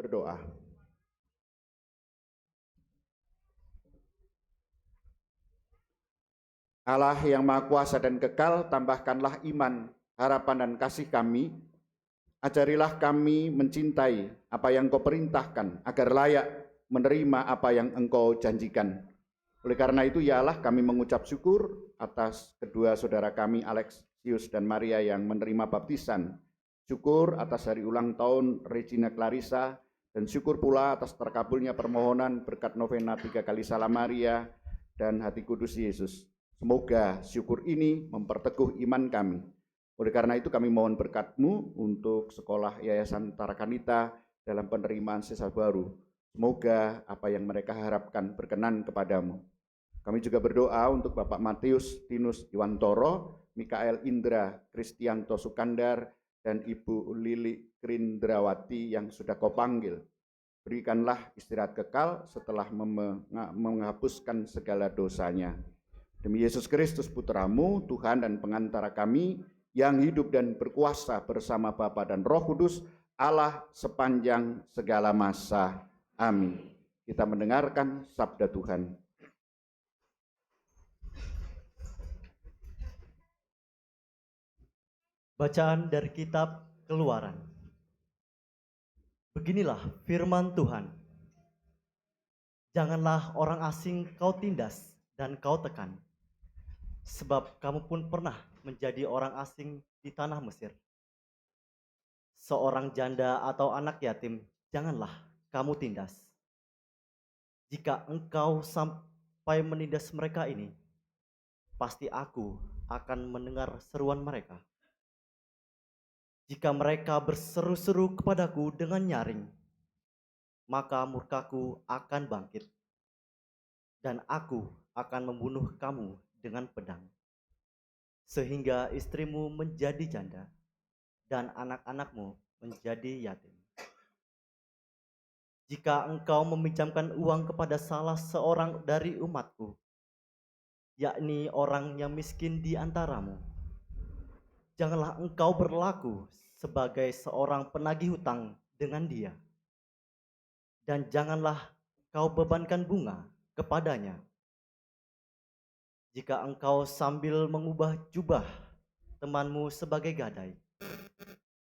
berdoa. Allah yang Maha Kuasa dan Kekal, tambahkanlah iman, harapan, dan kasih kami. Ajarilah kami mencintai apa yang Engkau perintahkan, agar layak menerima apa yang Engkau janjikan. Oleh karena itu, ya Allah, kami mengucap syukur atas kedua saudara kami, Alexius dan Maria, yang menerima baptisan. Syukur atas hari ulang tahun Regina Clarissa, dan syukur pula atas terkabulnya permohonan berkat novena 3 kali Salam Maria dan Hati Kudus Yesus. Semoga syukur ini memperteguh iman kami. Oleh karena itu kami mohon berkat-Mu untuk sekolah Yayasan Tarakanita dalam penerimaan siswa baru. Semoga apa yang mereka harapkan berkenan kepadamu. Kami juga berdoa untuk Bapak Matius Tinus Iwantoro, Mikael Indra Kristianto Sukandar, dan Ibu Lili Krindrawati yang sudah Kau panggil. Berikanlah istirahat kekal setelah menghapuskan segala dosanya. Demi Yesus Kristus Putra-Mu, Tuhan dan pengantara kami, yang hidup dan berkuasa bersama Bapa dan Roh Kudus, Allah sepanjang segala masa. Amin. Kita mendengarkan sabda Tuhan. Bacaan dari kitab Keluaran. Beginilah firman Tuhan. Janganlah orang asing kau tindas dan kau tekan, sebab kamu pun pernah menjadi orang asing di tanah Mesir. Seorang janda atau anak yatim janganlah kamu tindas. Jika engkau sampai menindas mereka ini, pasti aku akan mendengar seruan mereka. Jika mereka berseru-seru kepadaku dengan nyaring, maka murkaku akan bangkit, dan aku akan membunuh kamu dengan pedang, sehingga istrimu menjadi janda, dan anak-anakmu menjadi yatim. Jika engkau meminjamkan uang kepada salah seorang dari umatku, yakni orang yang miskin di antaramu, janganlah engkau berlaku sebagai seorang penagih hutang dengan dia, dan janganlah kau bebankan bunga kepadanya. Jika engkau sambil mengubah jubah temanmu sebagai gadai,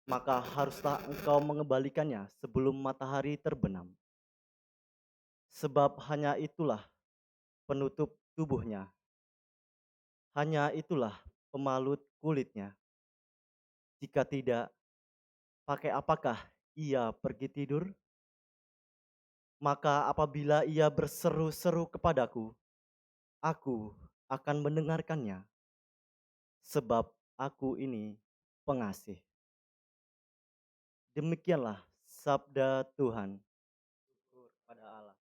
maka haruslah engkau mengembalikannya sebelum matahari terbenam. Sebab hanya itulah penutup tubuhnya, hanya itulah pemalut kulitnya. Jika tidak, pakai apakah ia pergi tidur? Maka apabila ia berseru-seru kepadaku, aku akan mendengarkannya, sebab aku ini pengasih. Demikianlah sabda Tuhan. Syukur pada Allah.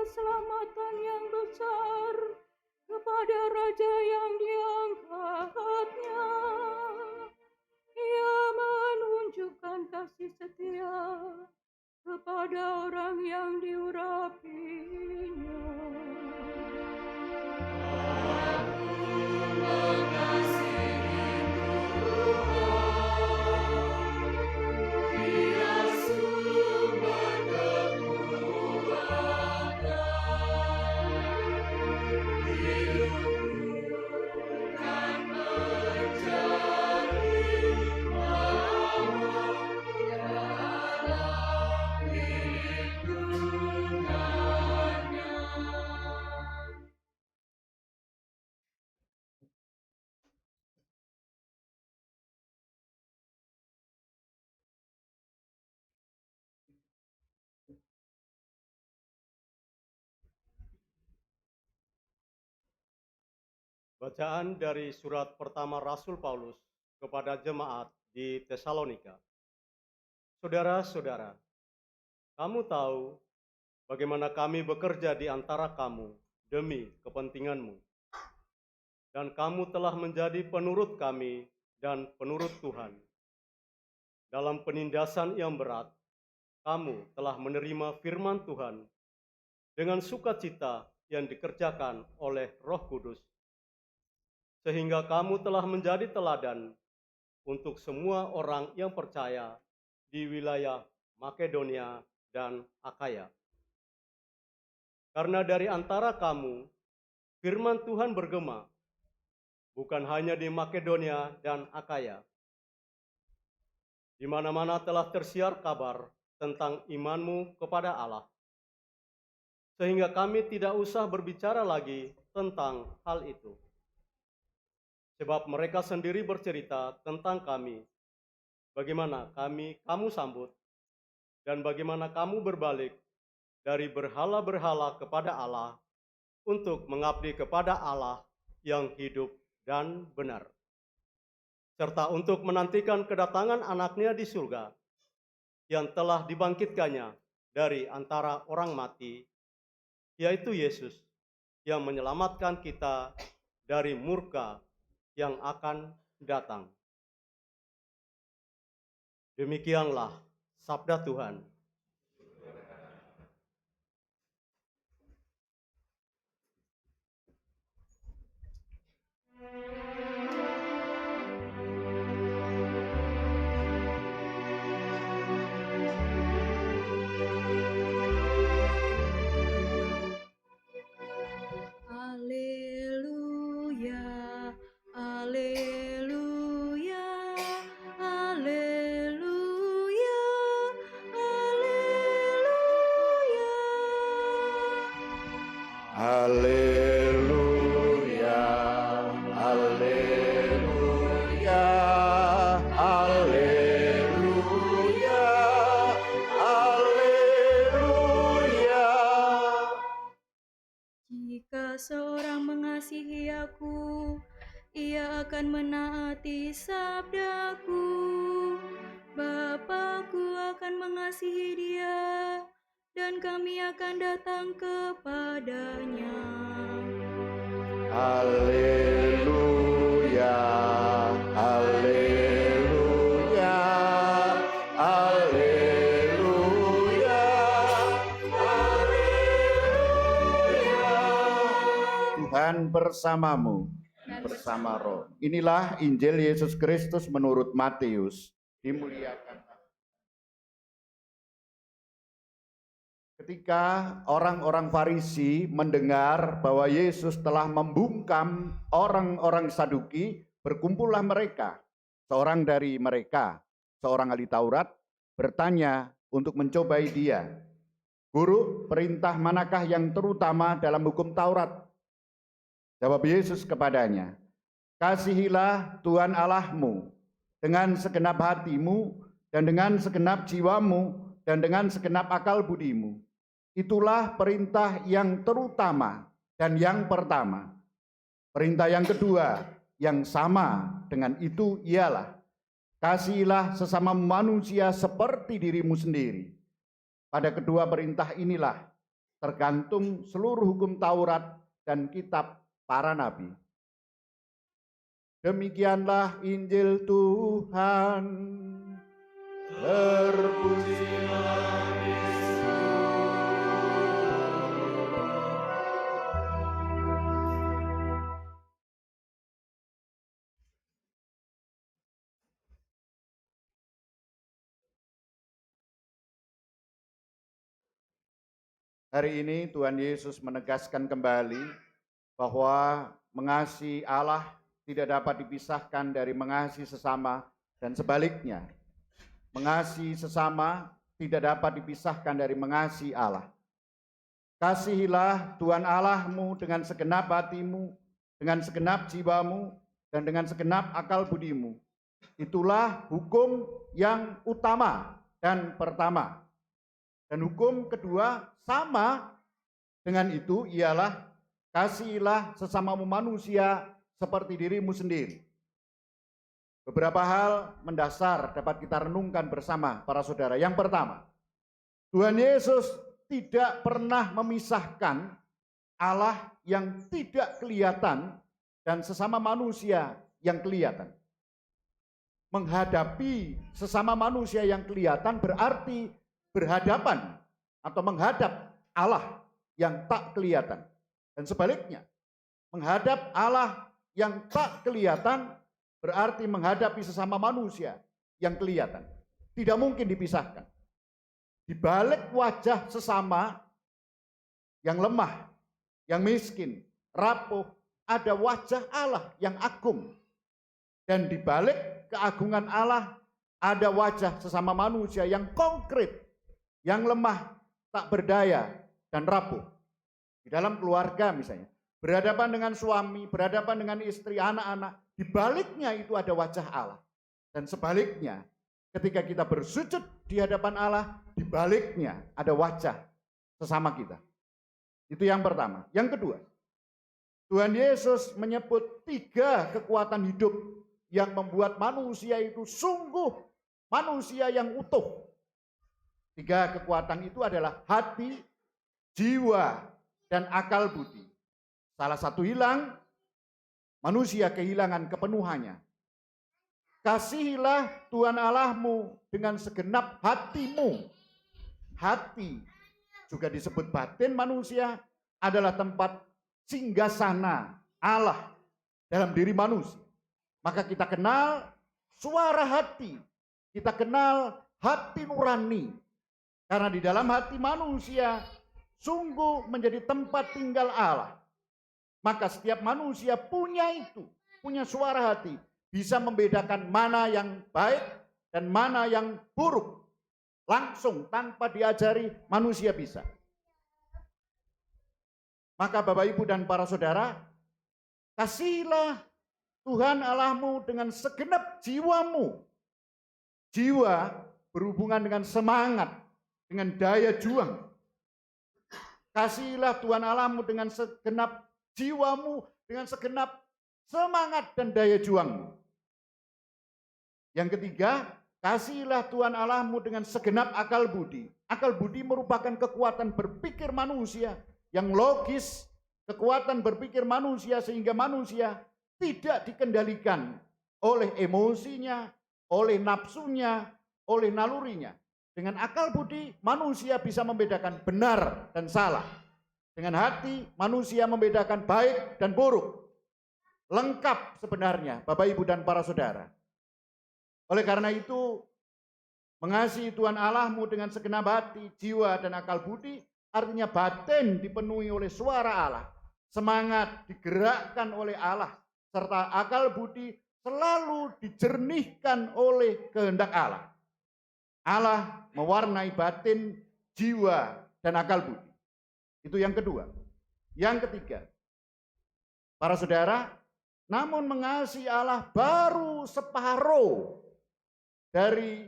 keselamatan yang besar kepada raja yang diangkatnya. Ia menunjukkan kasih setia kepada orang yang diurapinya. Bacaan dari surat pertama Rasul Paulus kepada jemaat di Tesalonika. Saudara-saudara, kamu tahu bagaimana kami bekerja di antara kamu demi kepentinganmu. Dan kamu telah menjadi penurut kami dan penurut Tuhan. Dalam penindasan yang berat, kamu telah menerima firman Tuhan dengan sukacita yang dikerjakan oleh Roh Kudus, sehingga kamu telah menjadi teladan untuk semua orang yang percaya di wilayah Makedonia dan Akaya. Karena dari antara kamu, firman Tuhan bergema, bukan hanya di Makedonia dan Akaya. Di mana-mana telah tersiar kabar tentang imanmu kepada Allah, sehingga kami tidak usah berbicara lagi tentang hal itu. Sebab mereka sendiri bercerita tentang kami, bagaimana kamu sambut, dan bagaimana kamu berbalik dari berhala-berhala kepada Allah untuk mengabdi kepada Allah yang hidup dan benar, serta untuk menantikan kedatangan anaknya di surga, yang telah dibangkitkannya dari antara orang mati, yaitu Yesus, yang menyelamatkan kita dari murka yang akan datang. Demikianlah sabda Tuhan. Haleluya, haleluya, haleluya, haleluya. Haleluya, haleluya, haleluya, haleluya. Jika seorang mengasihi aku, ia akan menaati sabdaku. Bapakku akan mengasihi dia, dan kami akan datang kepadanya. Haleluya, haleluya, haleluya, haleluya. Tuhan bersamamu, bersama roh. Inilah Injil Yesus Kristus menurut Matius. Dimuliakan. Ketika orang-orang Farisi mendengar bahwa Yesus telah membungkam orang-orang Saduki, berkumpullah mereka. Seorang dari mereka, seorang ahli Taurat, bertanya untuk mencobai dia. Guru, perintah manakah yang terutama dalam hukum Taurat? Jawab Yesus kepadanya, kasihilah Tuhan Allahmu dengan segenap hatimu dan dengan segenap jiwamu dan dengan segenap akal budimu. Itulah perintah yang terutama dan yang pertama. Perintah yang kedua yang sama dengan itu ialah kasihilah sesama manusia seperti dirimu sendiri. Pada kedua perintah inilah tergantung seluruh hukum Taurat dan kitab para nabi. Demikianlah Injil Tuhan. Terpujilah hari ini Tuhan Yesus menegaskan kembali bahwa mengasihi Allah tidak dapat dipisahkan dari mengasihi sesama dan sebaliknya. Mengasihi sesama tidak dapat dipisahkan dari mengasihi Allah. Kasihilah Tuhan Allahmu dengan segenap hatimu, dengan segenap jiwamu, dan dengan segenap akal budimu. Itulah hukum yang utama dan pertama. Dan hukum kedua sama dengan itu ialah kasihilah sesamamu manusia seperti dirimu sendiri. Beberapa hal mendasar dapat kita renungkan bersama para saudara. Yang pertama, Tuhan Yesus tidak pernah memisahkan Allah yang tidak kelihatan dan sesama manusia yang kelihatan. Menghadapi sesama manusia yang kelihatan berarti berhadapan atau menghadap Allah yang tak kelihatan. Dan sebaliknya, menghadap Allah yang tak kelihatan berarti menghadapi sesama manusia yang kelihatan. Tidak mungkin dipisahkan. Di balik wajah sesama yang lemah, yang miskin, rapuh, ada wajah Allah yang agung. Dan di balik keagungan Allah ada wajah sesama manusia yang konkret, yang lemah, tak berdaya, dan rapuh. Di dalam keluarga misalnya, berhadapan dengan suami, berhadapan dengan istri, anak-anak, di baliknya itu ada wajah Allah. Dan sebaliknya, ketika kita bersujud di hadapan Allah, di baliknya ada wajah sesama kita. Itu yang pertama. Yang kedua, Tuhan Yesus menyebut 3 kekuatan hidup yang membuat manusia itu sungguh manusia yang utuh. 3 kekuatan itu adalah hati, jiwa, dan akal budi. Salah satu hilang, manusia kehilangan kepenuhannya. Kasihilah Tuhan Allahmu dengan segenap hatimu. Hati juga disebut batin manusia, adalah tempat singgasana Allah dalam diri manusia. Maka kita kenal suara hati, kita kenal hati nurani. Karena di dalam hati manusia sungguh menjadi tempat tinggal Allah. Maka setiap manusia punya itu, punya suara hati. Bisa membedakan mana yang baik dan mana yang buruk. Langsung tanpa diajari manusia bisa. Maka Bapak Ibu dan para saudara, kasihilah Tuhan Allahmu dengan segenap jiwamu. Jiwa berhubungan dengan semangat, dengan daya juang. Kasihilah Tuhan Allahmu dengan segenap jiwamu, dengan segenap semangat dan daya juangmu. Yang ketiga, kasihilah Tuhan Allahmu dengan segenap akal budi. Akal budi merupakan kekuatan berpikir manusia yang logis, kekuatan berpikir manusia sehingga manusia tidak dikendalikan oleh emosinya, oleh nafsunya, oleh nalurinya. Dengan akal budi, manusia bisa membedakan benar dan salah. Dengan hati, manusia membedakan baik dan buruk. Lengkap sebenarnya, Bapak, Ibu, dan para saudara. Oleh karena itu, mengasihi Tuhan Allahmu dengan segenap hati, jiwa, dan akal budi, artinya batin dipenuhi oleh suara Allah. Semangat digerakkan oleh Allah, serta akal budi selalu dijernihkan oleh kehendak Allah. Allah mewarnai batin, jiwa, dan akal budi. Itu yang kedua. Yang ketiga, para saudara, namun mengasihi Allah baru separuh dari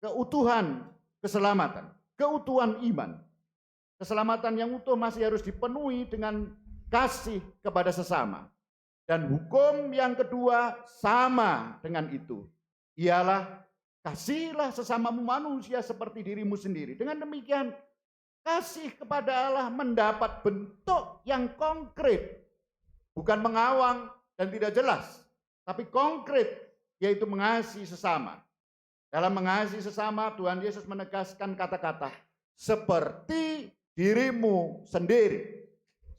keutuhan keselamatan, keutuhan iman. Keselamatan yang utuh masih harus dipenuhi dengan kasih kepada sesama. Dan hukum yang kedua sama dengan itu, ialah kasihilah sesamamu manusia seperti dirimu sendiri. Dengan demikian, Kasih kepada Allah mendapat bentuk yang konkret, bukan mengawang dan tidak jelas, tapi konkret, yaitu mengasihi sesama. Dalam mengasihi sesama, Tuhan Yesus menegaskan kata-kata seperti dirimu sendiri.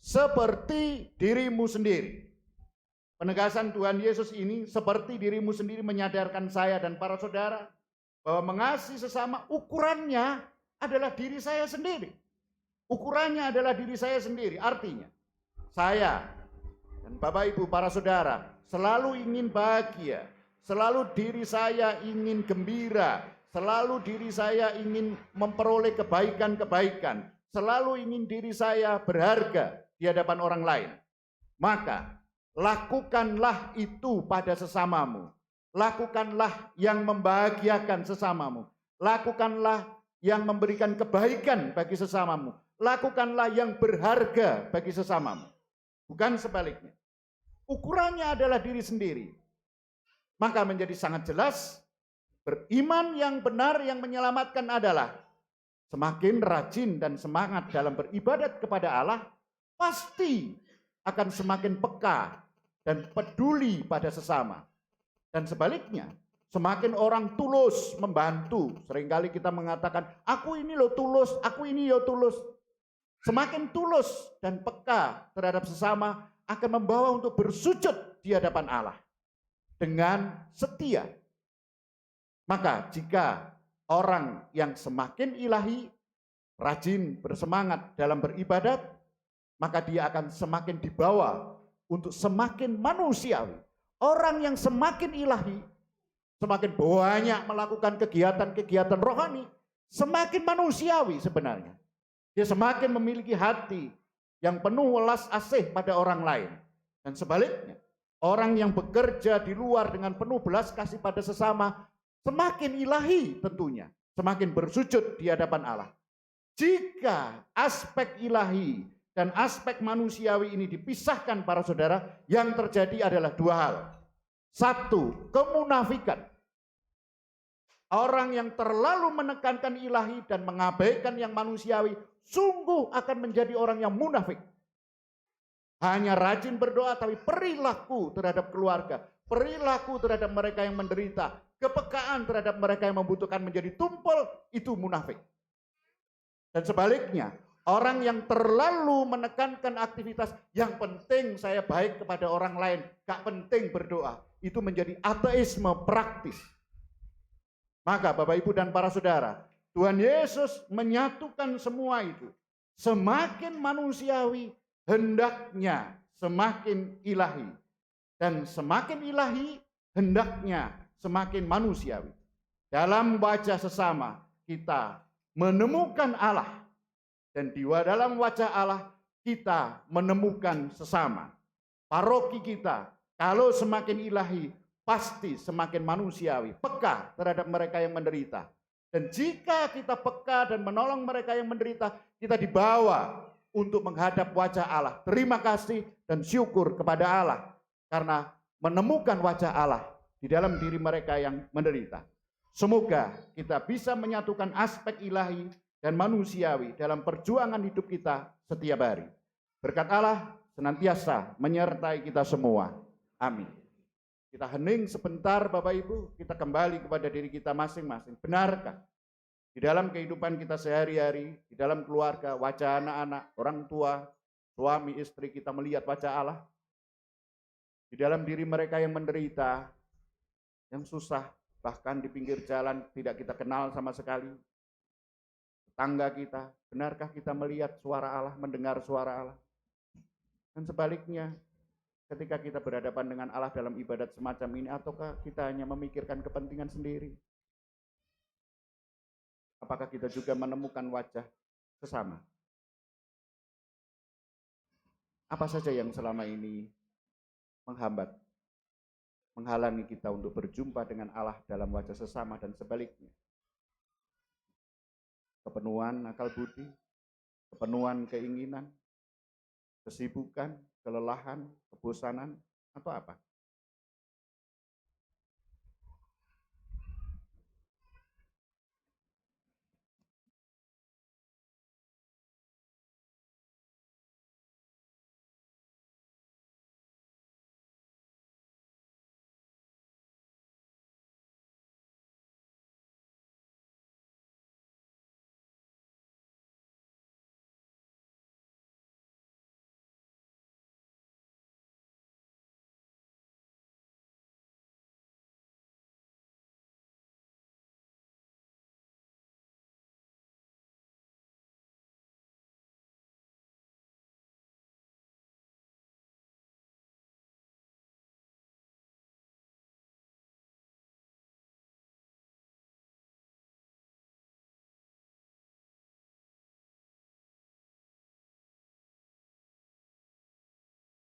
Seperti dirimu sendiri. Penegasan Tuhan Yesus ini seperti dirimu sendiri menyadarkan saya dan para saudara bahwa mengasihi sesama ukurannya adalah diri saya sendiri. Ukurannya adalah diri saya sendiri. Artinya, saya dan Bapak Ibu para saudara selalu ingin bahagia, selalu diri saya ingin gembira, selalu diri saya ingin memperoleh kebaikan-kebaikan, selalu ingin diri saya berharga di hadapan orang lain. Maka lakukanlah itu pada sesamamu. Lakukanlah yang membahagiakan sesamamu. Lakukanlah yang memberikan kebaikan bagi sesamamu. Lakukanlah yang berharga bagi sesamamu. Bukan sebaliknya. Ukurannya adalah diri sendiri. Maka menjadi sangat jelas, beriman yang benar yang menyelamatkan adalah semakin rajin dan semangat dalam beribadat kepada Allah, pasti akan semakin peka dan peduli pada sesama. Dan sebaliknya, semakin orang tulus membantu. Seringkali kita mengatakan, aku ini loh tulus, aku ini yo tulus. Semakin tulus dan peka terhadap sesama akan membawa untuk bersujud di hadapan Allah dengan setia. Maka jika orang yang semakin ilahi, rajin bersemangat dalam beribadat, maka dia akan semakin dibawa untuk semakin manusiawi. Orang yang semakin ilahi, semakin banyak melakukan kegiatan-kegiatan rohani, semakin manusiawi sebenarnya. Dia semakin memiliki hati yang penuh welas asih pada orang lain. Dan sebaliknya, orang yang bekerja di luar dengan penuh belas kasih pada sesama, semakin ilahi tentunya, semakin bersujud di hadapan Allah. Jika aspek ilahi dan aspek manusiawi ini dipisahkan para saudara, yang terjadi adalah dua hal. Satu, kemunafikan. Orang yang terlalu menekankan ilahi dan mengabaikan yang manusiawi, sungguh akan menjadi orang yang munafik. Hanya rajin berdoa, tapi perilaku terhadap keluarga, perilaku terhadap mereka yang menderita, kepekaan terhadap mereka yang membutuhkan menjadi tumpul, itu munafik. Dan sebaliknya, orang yang terlalu menekankan aktivitas, yang penting saya baik kepada orang lain, gak penting berdoa, itu menjadi ateisme praktis. Maka Bapak Ibu dan para saudara, Tuhan Yesus menyatukan semua itu. Semakin manusiawi, hendaknya semakin ilahi. Dan semakin ilahi, hendaknya semakin manusiawi. Dalam wajah sesama, kita menemukan Allah. Dan di dalam wajah Allah, kita menemukan sesama. Paroki kita, kalau semakin ilahi, pasti semakin manusiawi, peka terhadap mereka yang menderita. Dan jika kita peka dan menolong mereka yang menderita, kita dibawa untuk menghadap wajah Allah. Terima kasih dan syukur kepada Allah karena menemukan wajah Allah di dalam diri mereka yang menderita. Semoga kita bisa menyatukan aspek ilahi dan manusiawi dalam perjuangan hidup kita setiap hari. Berkat Allah senantiasa menyertai kita semua. Amin. Kita hening sebentar Bapak Ibu, kita kembali kepada diri kita masing-masing. Benarkah di dalam kehidupan kita sehari-hari, di dalam keluarga, wajah anak-anak, orang tua, suami, istri, kita melihat wajah Allah? Di dalam diri mereka yang menderita, yang susah, bahkan di pinggir jalan tidak kita kenal sama sekali. Tetangga kita, benarkah kita melihat suara Allah, mendengar suara Allah? Dan sebaliknya, ketika kita berhadapan dengan Allah dalam ibadat semacam ini, ataukah kita hanya memikirkan kepentingan sendiri? Apakah kita juga menemukan wajah sesama? Apa saja yang selama ini menghambat, menghalangi kita untuk berjumpa dengan Allah dalam wajah sesama dan sebaliknya? Kepenuhan akal budi, kepenuhan keinginan, kesibukan, kelelahan, kebosanan, atau apa?